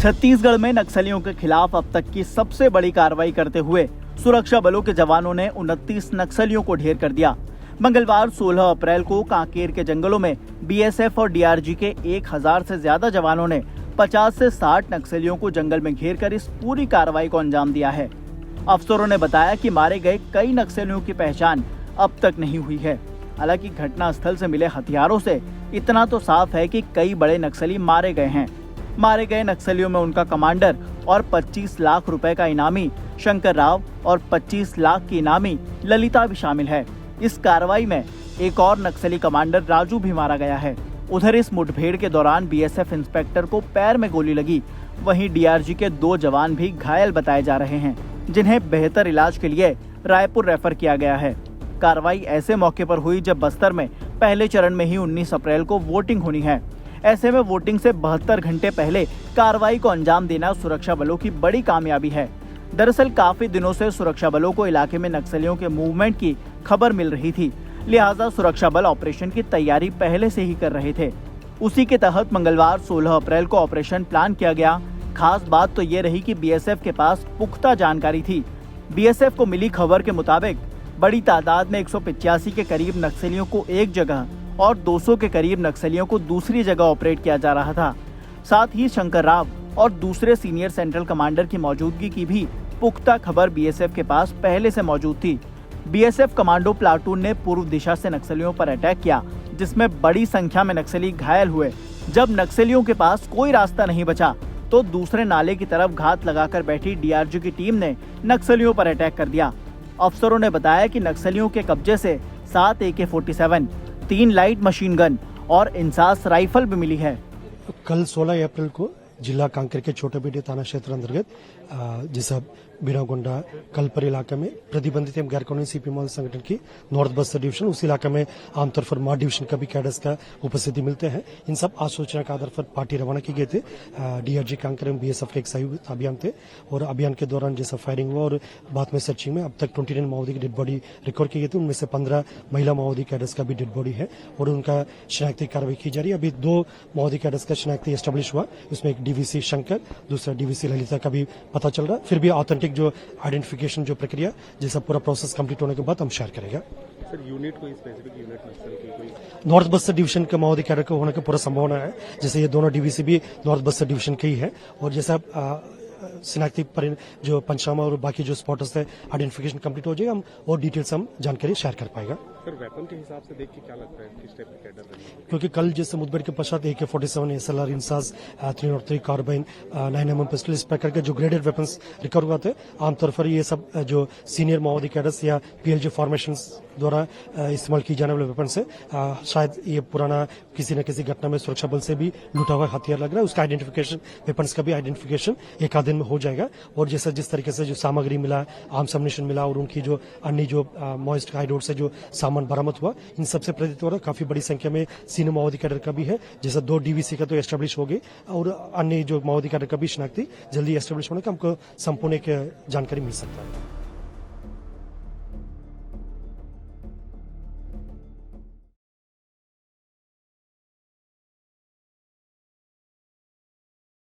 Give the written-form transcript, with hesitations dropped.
छत्तीसगढ़ में नक्सलियों के खिलाफ अब तक की सबसे बड़ी कार्रवाई करते हुए सुरक्षा बलों के जवानों ने 29 नक्सलियों को ढेर कर दिया। मंगलवार 16 अप्रैल को कांकेर के जंगलों में बीएसएफ और डीआरजी के 1000 से ज्यादा जवानों ने 50 से 60 नक्सलियों को जंगल में घेर कर इस पूरी कार्रवाई को अंजाम दिया है। अफसरों ने बताया कि मारे गए कई नक्सलियों की पहचान अब तक नहीं हुई है। हालांकि घटनास्थल से मिले हथियारों से इतना तो साफ है कि कई बड़े नक्सली मारे गए हैं। मारे गए नक्सलियों में उनका कमांडर और 25 लाख रुपए का इनामी शंकर राव और 25 लाख की इनामी ललिता भी शामिल है। इस कार्रवाई में एक और नक्सली कमांडर राजू भी मारा गया है। उधर इस मुठभेड़ के दौरान बीएसएफ इंस्पेक्टर को पैर में गोली लगी। वहीं डीआरजी के 2 जवान भी घायल बताए जा रहे हैं, जिन्हें बेहतर इलाज के लिए रायपुर रेफर किया गया है। कार्रवाई ऐसे मौके पर हुई जब बस्तर में पहले चरण में ही 19 अप्रैल को वोटिंग होनी है। ऐसे में वोटिंग से 72 घंटे पहले कार्रवाई को अंजाम देना सुरक्षा बलों की बड़ी कामयाबी है। दरअसल काफी दिनों से सुरक्षा बलों को इलाके में नक्सलियों के मूवमेंट की खबर मिल रही थी, लिहाजा सुरक्षा बल ऑपरेशन की तैयारी पहले से ही कर रहे थे। उसी के तहत मंगलवार 16 अप्रैल को ऑपरेशन प्लान किया गया। खास बात तो ये रही कि बीएसएफ के पास पुख्ता जानकारी थी। बीएसएफ को मिली खबर के मुताबिक बड़ी तादाद में 185 के करीब नक्सलियों को एक जगह और 200 के करीब नक्सलियों को दूसरी जगह ऑपरेट किया जा रहा था। साथ ही शंकर राव और दूसरे सीनियर सेंट्रल कमांडर की मौजूदगी की भी पुख्ता खबर बीएसएफ के पास पहले से मौजूद थी। बीएसएफ कमांडो प्लाटून ने पूर्व दिशा से नक्सलियों पर अटैक किया, जिसमें बड़ी संख्या में नक्सली घायल हुए। जब नक्सलियों के पास कोई रास्ता नहीं बचा तो दूसरे नाले की तरफ घात लगाकर बैठी डीआरजी की टीम ने नक्सलियों पर अटैक कर दिया। अफसरों ने बताया कि नक्सलियों के कब्जे से 7 AK-47, 3 लाइट मशीन गन और इंसास राइफल भी मिली है। कल 16 अप्रैल को जिला कांकेर के छोटेबेटी थाना क्षेत्र अंतर्गत जिस बिनागोंडा कलपर इलाके में प्रतिबंधित एवं गैर कानूनी सीपी मॉल संगठन की नॉर्थ बस्तर डिवीजन, उस इलाके में आमतौर पर मार डिवीजन का भी कैडर्स का उपस्थिति मिलते हैं। इन सब आसूचना के आधार पर पार्टी रवाना की गई थी। डीआरजी कांकेर एवं बीएसएफ के एक संयुक्त अभियान थे और अभियान के दौरान जैसा फायरिंग हुआ और बाद में सर्चिंग में अब तक 29 माओवादी की डेड बॉडी रिकवर की गई थी। उनमें से 15 महिला माओवादी कैडर्स का भी डेड बॉडी है और उनका शिनाख्ती कार्रवाई की जा रही है। अभी 2 माओवादी कैडर्स का शिनाख्ती एस्टेब्लिश हुआ, इसमें एक डीवीसी शंकर, दूसरा डीवीसी ललिता का भी पता चल रहा है। फिर भी ऑथेंटिक जो आइडेंटिफिकेशन जो प्रक्रिया जैसा पूरा प्रोसेस कंप्लीट होने के बाद हम शेयर करेंगे। सर यूनिट कोई स्पेसिफिक यूनिट नक्सल की कोई नॉर्थ बस्तर डिवीजन के माओवादी कैडर को होने की पूरा संभावना है। जैसे ये दोनों डीवीसी भी नॉर्थ बस्तर डिवीजन के ही है और जैसा शिनाख्ती पर जो पंचनामा और बाकी जो स्पॉटर्स है आइडेंटिफिकेशन कंप्लीट हो जाएगा, हम और डिटेल्स हम जानकारी शेयर कर पाएगा। सर वेपन के हिसाब से देख के क्या लगता है किस टाइप के कैडर रहेंगे? क्योंकि कल जैसे मुठभेड़ के पश्चात AK-47, SLR, INSAS, 303 carbene, 9mm pistol, इस प्रकार के जो ग्रेडेड वेपन्स रिकवर हुआ थे। आमतौर पर ये सब जो सीनियर माओवादी कैडर्स या PLG फॉर्मेशन द्वारा इस्तेमाल की जाने वाले वेपन से शायद ये पुराना किसी न किसी घटना में सुरक्षा बल से भी लूटा हुआ हथियार लग रहा है। उसका आइडेंटिफिकेशन, वेपन्स का भी आइडेंटिफिकेशन एक आध दिन में हो जाएगा और जैसा जिस तरीके से जो सामग्री मिला, आर्म्स एम्युनिशन मिला और उनकी जो अन्य जो मॉइस्ट हाइडोर से जो सामान बरामद हुआ, इन सबसे प्रतीत हो रहा काफी बड़ी संख्या में सीनियर माओवादी कैडर का भी है। जैसा 2 डीवीसी का तो एस्टेब्लिश हो गई और अन्य जो माओवादी कैडर का भी शिनाख्ती जल्दी एस्टेब्लिश होने का हमको संपूर्ण एक जानकारी मिल सकता है।